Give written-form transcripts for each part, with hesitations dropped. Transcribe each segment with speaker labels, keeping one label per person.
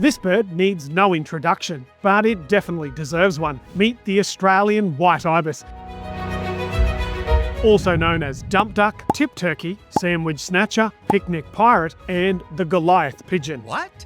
Speaker 1: This bird needs no introduction, but it definitely deserves one. Meet the Australian white ibis. Also known as dump duck, tip turkey, sandwich snatcher, picnic pirate, and the Goliath pigeon.
Speaker 2: What?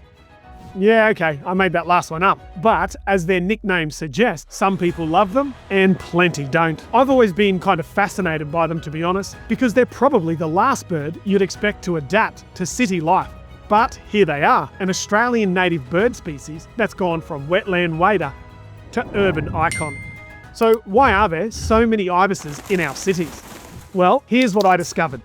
Speaker 1: Yeah, okay, I made that last one up. But as their nickname suggests, some people love them and plenty don't. I've always been kind of fascinated by them, to be honest, because they're probably the last bird you'd expect to adapt to city life. But here they are, an Australian native bird species that's gone from wetland wader to urban icon. So why are there so many ibises in our cities? Well, here's what I discovered.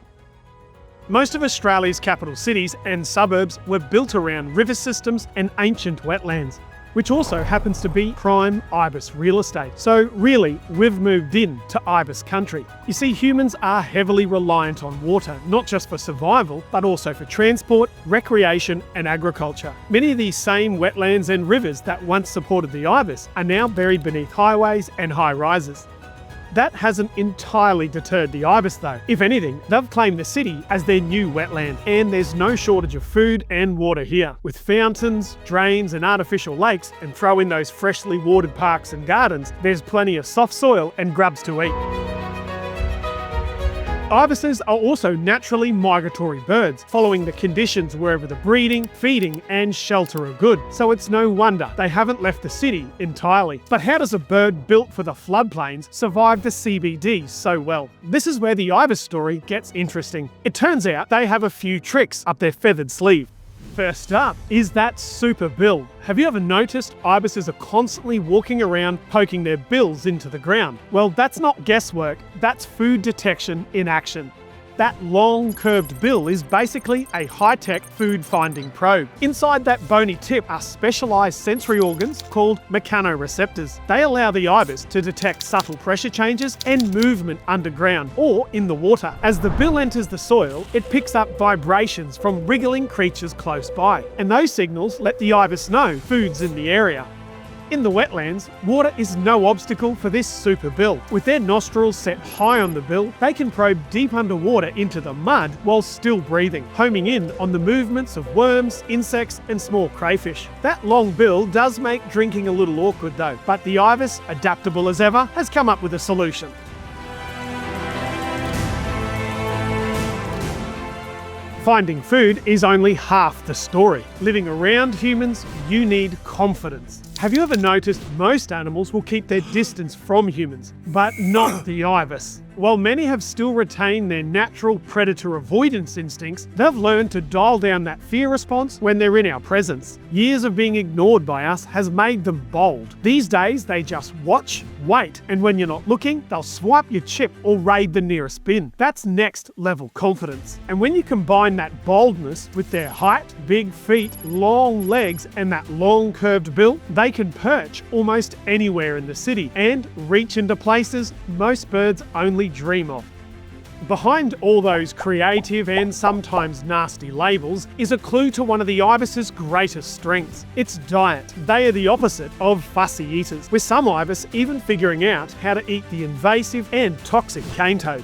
Speaker 1: Most of Australia's capital cities and suburbs were built around river systems and ancient wetlands, which also happens to be prime ibis real estate. So really, we've moved in to ibis country. You see, humans are heavily reliant on water, not just for survival, but also for transport, recreation and agriculture. Many of these same wetlands and rivers that once supported the ibis are now buried beneath highways and high rises. That hasn't entirely deterred the ibis though. If anything, they've claimed the city as their new wetland, and there's no shortage of food and water here. With fountains, drains and artificial lakes, and throw in those freshly watered parks and gardens, there's plenty of soft soil and grubs to eat. Ibises are also naturally migratory birds, following the conditions wherever the breeding, feeding and shelter are good, so it's no wonder they haven't left the city entirely. But how does a bird built for the floodplains survive the CBD so well? This is where the ibis story gets interesting. It turns out they have a few tricks up their feathered sleeve. First up is that super bill. Have you ever noticed ibises are constantly walking around poking their bills into the ground? Well, that's not guesswork, that's food detection in action. That long curved bill is basically a high-tech food finding probe. Inside that bony tip are specialised sensory organs called mechanoreceptors. They allow the ibis to detect subtle pressure changes and movement underground or in the water. As the bill enters the soil, it picks up vibrations from wriggling creatures close by, and those signals let the ibis know food's in the area. In the wetlands, water is no obstacle for this super bill. With their nostrils set high on the bill, they can probe deep underwater into the mud while still breathing, homing in on the movements of worms, insects and small crayfish. That long bill does make drinking a little awkward though, but the ibis, adaptable as ever, has come up with a solution. Finding food is only half the story. Living around humans, you need confidence. Have you ever noticed most animals will keep their distance from humans, but not the ibis? While many have still retained their natural predator avoidance instincts, they've learned to dial down that fear response when they're in our presence. Years of being ignored by us has made them bold. These days, they just watch, wait, and when you're not looking, they'll swipe your chip or raid the nearest bin. That's next level confidence. And when you combine that boldness with their height, big feet, long legs, and that long curved bill, they can perch almost anywhere in the city and reach into places most birds only dream of. Behind all those creative and sometimes nasty labels is a clue to one of the ibis's greatest strengths, its diet. They are the opposite of fussy eaters, with some ibis even figuring out how to eat the invasive and toxic cane toad.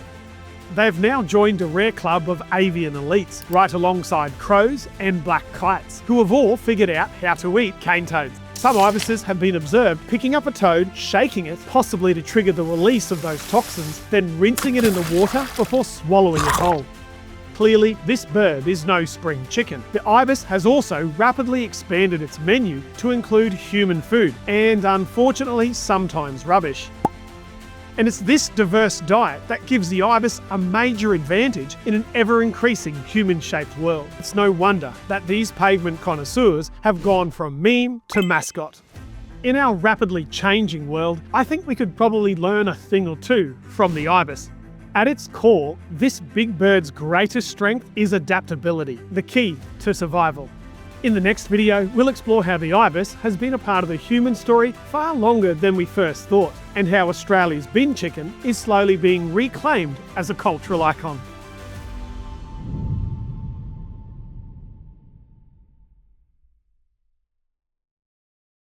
Speaker 1: They've now joined a rare club of avian elites, right alongside crows and black kites, who have all figured out how to eat cane toads. Some ibises have been observed picking up a toad, shaking it, possibly to trigger the release of those toxins, then rinsing it in the water before swallowing it whole. Clearly, this bird is no spring chicken. The ibis has also rapidly expanded its menu to include human food, and unfortunately, sometimes rubbish. And it's this diverse diet that gives the ibis a major advantage in an ever-increasing human-shaped world. It's no wonder that these pavement connoisseurs have gone from meme to mascot. In our rapidly changing world, I think we could probably learn a thing or two from the ibis. At its core, this big bird's greatest strength is adaptability, the key to survival. In the next video, we'll explore how the ibis has been a part of the human story far longer than we first thought, and how Australia's bin chicken is slowly being reclaimed as a cultural icon.